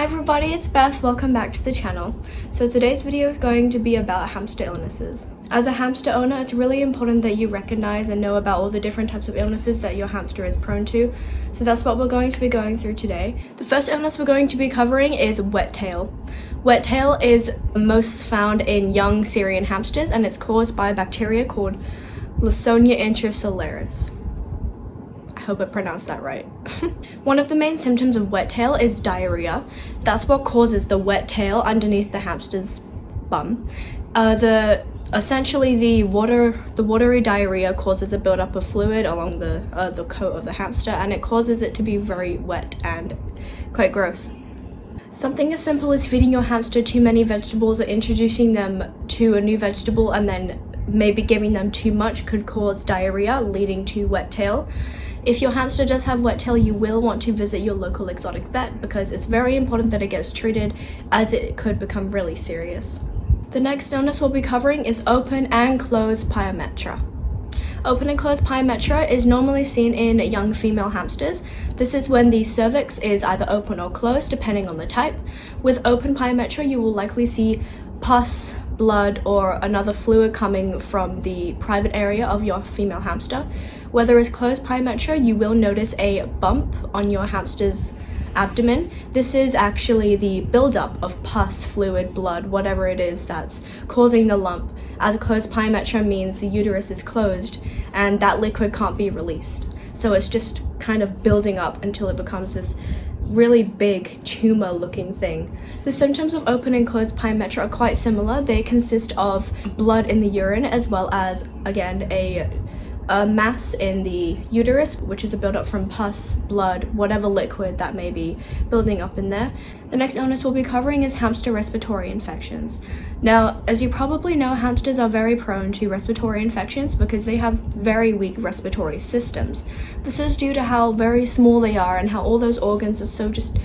Hi everybody, it's Beth. Welcome back to the channel. So today's video is going to be about hamster illnesses. As a hamster owner, it's really important that you recognize and know about all the different types of illnesses that your hamster is prone to. So that's what we're going to be going through today. The first illness we're going to be covering is wet tail. Wet tail is most found in young Syrian hamsters and it's caused by a bacteria called Lawsonia intracellularis. I hope I pronounced that right. One of the main symptoms of wet tail is diarrhea. That's what causes the wet tail underneath the hamster's bum. Essentially the watery diarrhea causes a buildup of fluid along the coat of the hamster, and it causes it to be very wet and quite gross. Something as simple as feeding your hamster too many vegetables or introducing them to a new vegetable and then maybe giving them too much could cause diarrhea, leading to wet tail. If your hamster does have wet tail, you will want to visit your local exotic vet because it's very important that it gets treated, as it could become really serious. The next illness we'll be covering is open and closed pyometra. Open and closed pyometra is normally seen in young female hamsters. This is when the cervix is either open or closed, depending on the type. With open pyometra, you will likely see pus, blood, or another fluid coming from the private area of your female hamster. Whether it's closed pyometra, you will notice a bump on your hamster's abdomen. This is actually the buildup of pus, fluid, blood, whatever it is that's causing the lump, as a closed pyometra means the uterus is closed and that liquid can't be released. So it's just kind of building up until it becomes this really big tumor looking thing. The symptoms of open and closed pyometra are quite similar. They consist of blood in the urine as well as, again, a mass in the uterus, which is a buildup from pus, blood, whatever liquid that may be building up in there. The next illness we'll be covering is hamster respiratory infections. Now, as you probably know, hamsters are very prone to respiratory infections because they have very weak respiratory systems. This is due to how very small they are and how all those organs are so just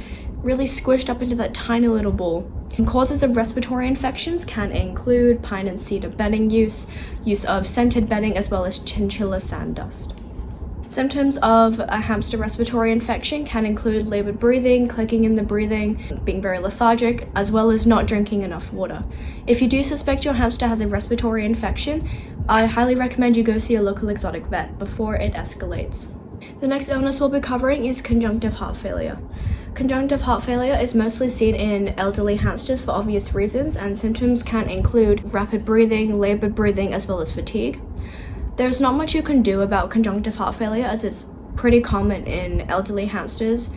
really squished up into that tiny little ball. And causes of respiratory infections can include pine and cedar bedding use of scented bedding, as well as chinchilla sand dust. Symptoms of a hamster respiratory infection can include labored breathing, clicking in the breathing, being very lethargic, as well as not drinking enough water. If you do suspect your hamster has a respiratory infection, I highly recommend you go see a local exotic vet before it escalates. The next illness we'll be covering is conjunctive heart failure. Conjunctive heart failure is mostly seen in elderly hamsters for obvious reasons, and symptoms can include rapid breathing, labored breathing, as well as fatigue. There's not much you can do about conjunctive heart failure, as it's pretty common in elderly hamsters.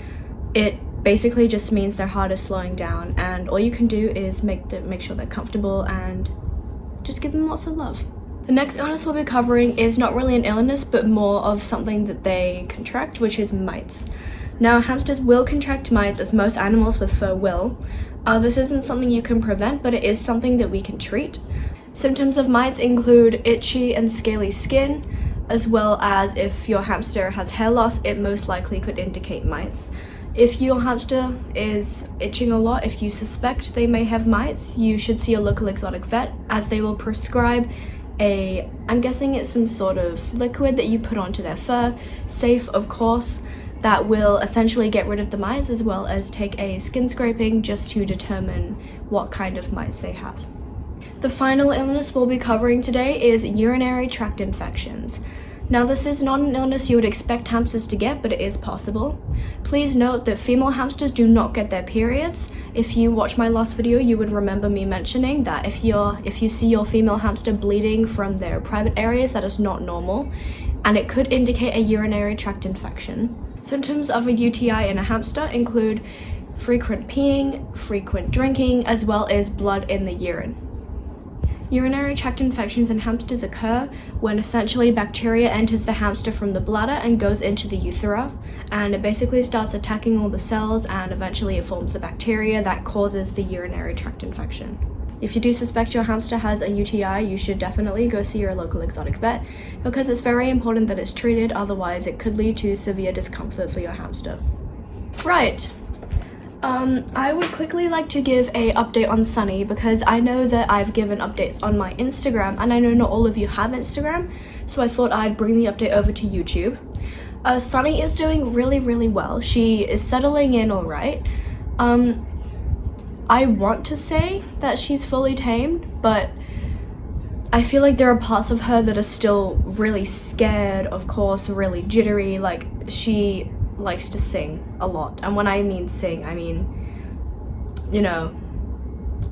It basically just means their heart is slowing down, and all you can do is make sure they're comfortable and just give them lots of love. The next illness we'll be covering is not really an illness, but more of something that they contract, which is mites. Now, hamsters will contract mites, as most animals with fur will. This isn't something you can prevent, but it is something that we can treat. Symptoms of mites include itchy and scaly skin, as well as if your hamster has hair loss, it most likely could indicate mites. If your hamster is itching a lot, if you suspect they may have mites, you should see a local exotic vet, as they will prescribe I'm guessing it's some sort of liquid that you put onto their fur, safe of course, that will essentially get rid of the mites, as well as take a skin scraping just to determine what kind of mites they have. The final illness we'll be covering today is urinary tract infections. Now, this is not an illness you would expect hamsters to get, but it is possible. Please note that female hamsters do not get their periods. If you watch my last video, you would remember me mentioning that if you see your female hamster bleeding from their private areas, that is not normal, and it could indicate a urinary tract infection. Symptoms of a UTI in a hamster include frequent peeing, frequent drinking, as well as blood in the urine. Urinary tract infections in hamsters occur when essentially bacteria enters the hamster from the bladder and goes into the urethra, and it basically starts attacking all the cells, and eventually it forms the bacteria that causes the urinary tract infection. If you do suspect your hamster has a UTI, you should definitely go see your local exotic vet, because it's very important that it's treated, otherwise it could lead to severe discomfort for your hamster. Right. I would quickly like to give a update on Sunny, because I know that I've given updates on my Instagram, and I know not all of you have Instagram, so I thought I'd bring the update over to YouTube. Sunny is doing really well. She is settling in alright. I want to say that she's fully tamed, but I feel like there are parts of her that are still really scared, of course, really jittery. Like, she likes to sing a lot. And when I mean sing, I mean, you know,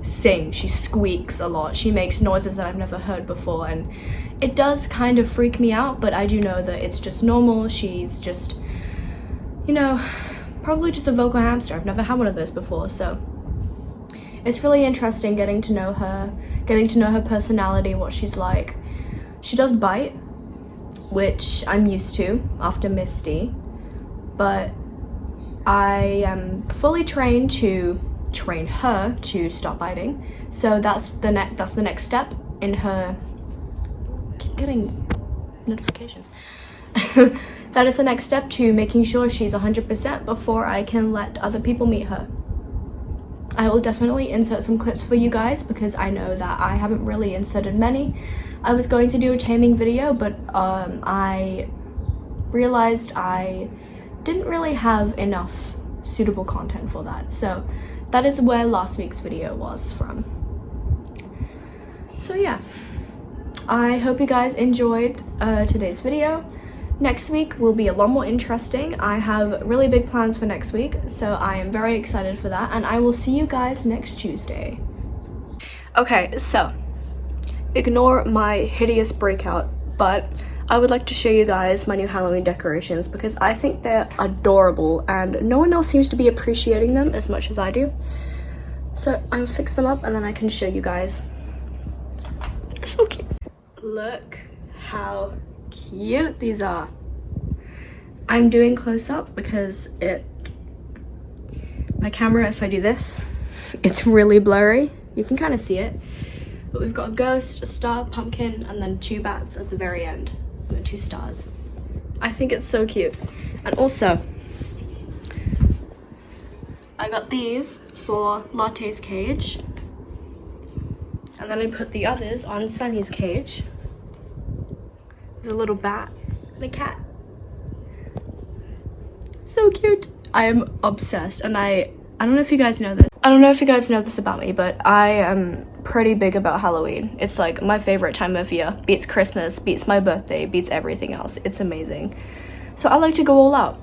sing. She squeaks a lot. She makes noises that I've never heard before, and it does kind of freak me out, but I do know that it's just normal. She's just, you know, probably just a vocal hamster. I've never had one of those before, so it's really interesting getting to know her personality, what she's like. She does bite, which I'm used to after Misty, but I am fully trained to train her to stop biting. So that's the next step in her. Keep getting notifications. That is the next step to making sure she's 100% before I can let other people meet her. I will definitely insert some clips for you guys because I know that I haven't really inserted many. I was going to do a taming video, but I realized I didn't really have enough suitable content for that. So that is where last week's video was from. So yeah, I hope you guys enjoyed today's video. Next week will be a lot more interesting. I have really big plans for next week, so I am very excited for that, and I will see you guys next Tuesday. Okay, so ignore my hideous breakout, but I would like to show you guys my new Halloween decorations because I think they're adorable and no one else seems to be appreciating them as much as I do. So I'll fix them up and then I can show you guys. They're so cute. Look how cute these are. I'm doing close up because my camera, if I do this, it's really blurry. You can kind of see it. But we've got a ghost, a star, pumpkin, and then 2 bats at the very end. And the 2 stars. I think it's so cute. And also, I got these for Latte's cage. And then I put the others on Sunny's cage. There's a little bat and a cat. So cute. I am obsessed, and I don't know if you guys know this. I don't know if you guys know this about me, but I am pretty big about Halloween. It's like my favorite time of year. Beats Christmas, beats my birthday, beats everything else. It's amazing. So I like to go all out.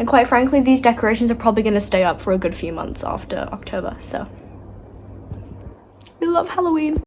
And quite frankly, these decorations are probably going to stay up for a good few months after October, so we love Halloween.